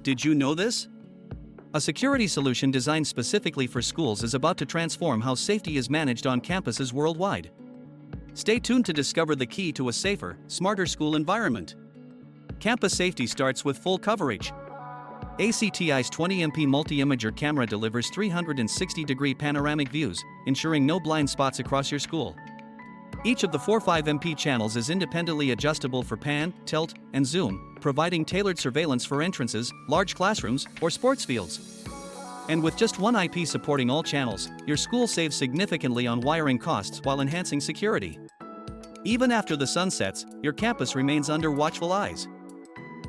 Did you know this? A security solution designed specifically for schools is about to transform how safety is managed on campuses worldwide. Stay tuned to discover the key to a safer, smarter school environment. Campus safety starts with full coverage. ACTi's 20MP multi-imager camera delivers 360-degree panoramic views, ensuring no blind spots across your school. Each of the 45MP channels is independently adjustable for pan, tilt, and zoom, providing tailored surveillance for entrances, large classrooms, or sports fields. And with just one IP supporting all channels, your school saves significantly on wiring costs while enhancing security. Even after the sun sets, your campus remains under watchful eyes.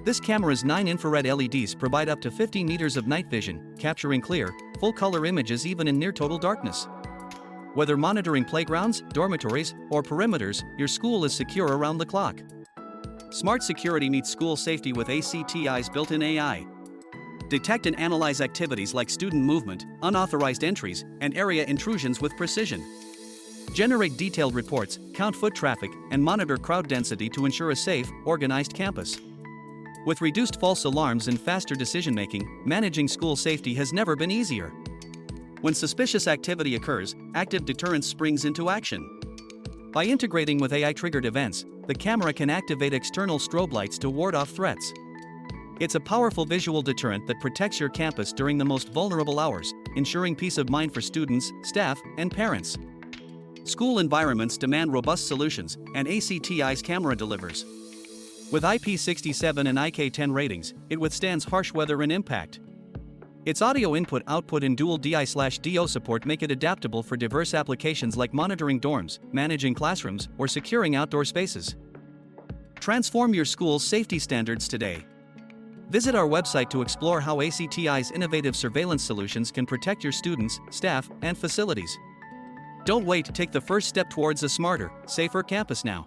This camera's 9 infrared LEDs provide up to 50 meters of night vision, capturing clear, full-color images even in near-total darkness. Whether monitoring playgrounds, dormitories, or perimeters, your school is secure around the clock. Smart security meets school safety with ACTi's built-in AI. Detect and analyze activities like student movement, unauthorized entries, and area intrusions with precision. Generate detailed reports, count foot traffic, and monitor crowd density to ensure a safe, organized campus. With reduced false alarms and faster decision-making, managing school safety has never been easier. When suspicious activity occurs, active deterrence springs into action. By integrating with AI-triggered events, the camera can activate external strobe lights to ward off threats. It's a powerful visual deterrent that protects your campus during the most vulnerable hours, ensuring peace of mind for students, staff, and parents. School environments demand robust solutions, and ACTi's camera delivers. With IP67 and IK10 ratings, it withstands harsh weather and impact. Its audio input-output and dual DI/DO support make it adaptable for diverse applications like monitoring dorms, managing classrooms, or securing outdoor spaces. Transform your school's safety standards today. Visit our website to explore how ACTi's innovative surveillance solutions can protect your students, staff, and facilities. Don't wait, take the first step towards a smarter, safer campus now.